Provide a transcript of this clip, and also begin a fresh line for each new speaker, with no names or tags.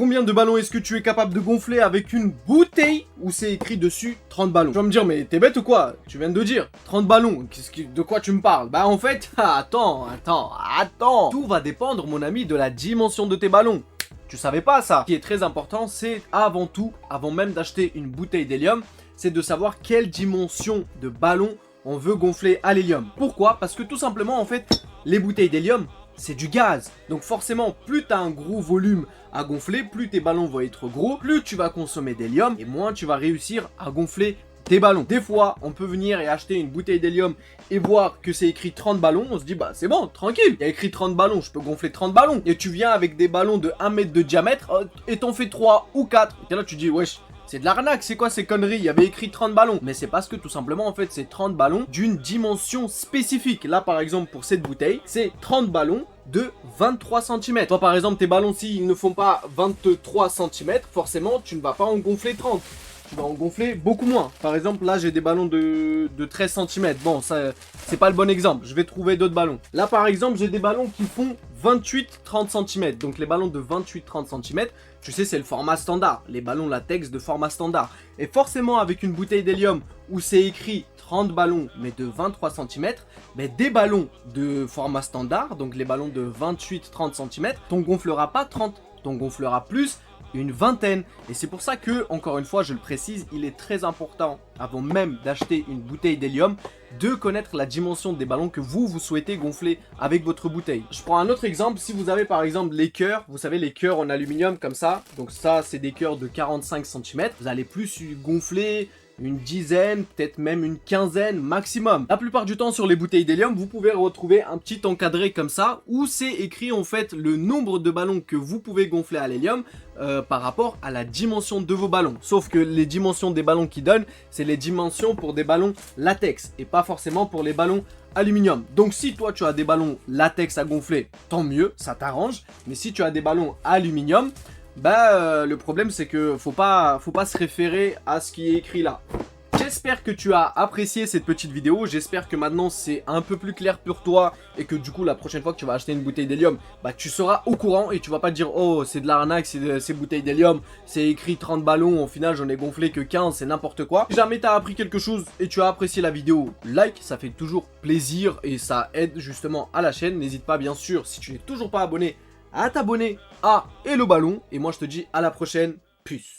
Combien de ballons est-ce que tu es capable de gonfler avec une bouteille où c'est écrit dessus 30 ballons? Tu vas me dire, mais t'es bête ou quoi? Tu viens de dire 30 ballons, de quoi tu me parles? Bah en fait, attends. Tout va dépendre, mon ami, de la dimension de tes ballons. Tu savais pas ça? Ce qui est très important, c'est avant tout, avant même d'acheter une bouteille d'hélium, c'est de savoir quelle dimension de ballon on veut gonfler à l'hélium. Pourquoi? Parce que tout simplement, en fait, les bouteilles d'hélium, c'est du gaz. Donc forcément, plus tu as un gros volume à gonfler, plus tes ballons vont être gros, plus tu vas consommer d'hélium et moins tu vas réussir à gonfler tes ballons. Des fois, on peut venir et acheter une bouteille d'hélium et voir que c'est écrit 30 ballons, on se dit bah c'est bon, tranquille, il y a écrit 30 ballons, je peux gonfler 30 ballons. Et tu viens avec des ballons de 1 mètre de diamètre et t'en fais 3 ou 4. Et là tu dis wesh, c'est de l'arnaque, c'est quoi ces conneries? Il y avait écrit 30 ballons. Mais c'est parce que tout simplement, en fait, c'est 30 ballons d'une dimension spécifique. Là, par exemple, pour cette bouteille, c'est 30 ballons de 23 cm. Toi, par exemple, tes ballons, s'ils ne font pas 23 cm, forcément, tu ne vas pas en gonfler 30. Tu vas en gonfler beaucoup moins. Par exemple, là, j'ai des ballons de 13 cm. Bon, ça, c'est pas le bon exemple. Je vais trouver d'autres ballons. Là, par exemple, j'ai des ballons qui font 28-30 cm. Donc, les ballons de 28-30 cm, tu sais, c'est le format standard. Les ballons latex de format standard. Et forcément, avec une bouteille d'hélium où c'est écrit 30 ballons, mais de 23 cm, mais des ballons de format standard, donc les ballons de 28-30 cm, t'en gonflera pas 30, t'en gonflera plus une vingtaine. Et c'est pour ça que, encore une fois, je le précise, il est très important, avant même d'acheter une bouteille d'hélium, de connaître la dimension des ballons que vous souhaitez gonfler avec votre bouteille. Je prends un autre exemple. Si vous avez par exemple les cœurs, vous savez les cœurs en aluminium comme ça, donc ça c'est des cœurs de 45 cm, vous allez plus gonfler une dizaine, peut-être même une quinzaine maximum. La plupart du temps sur les bouteilles d'hélium, vous pouvez retrouver un petit encadré comme ça où c'est écrit en fait le nombre de ballons que vous pouvez gonfler à l'hélium par rapport à la dimension de vos ballons. Sauf que les dimensions des ballons qu'ils donnent, c'est les dimensions pour des ballons latex et pas forcément pour les ballons aluminium. Donc si toi tu as des ballons latex à gonfler, tant mieux, ça t'arrange. Mais si tu as des ballons aluminium, le problème c'est que faut pas se référer à ce qui est écrit là. J'espère que tu as apprécié cette petite vidéo, j'espère que maintenant c'est un peu plus clair pour toi et que du coup la prochaine fois que tu vas acheter une bouteille d'hélium, tu seras au courant et tu vas pas te dire oh c'est de l'arnaque, ces bouteilles d'hélium, c'est écrit 30 ballons, au final j'en ai gonflé que 15, c'est n'importe quoi. Si jamais tu as appris quelque chose et tu as apprécié la vidéo, like, ça fait toujours plaisir et ça aide justement à la chaîne. N'hésite pas bien sûr, si tu n'es toujours pas abonné, à t'abonner à Hello Ballon. Et moi je te dis à la prochaine, peace.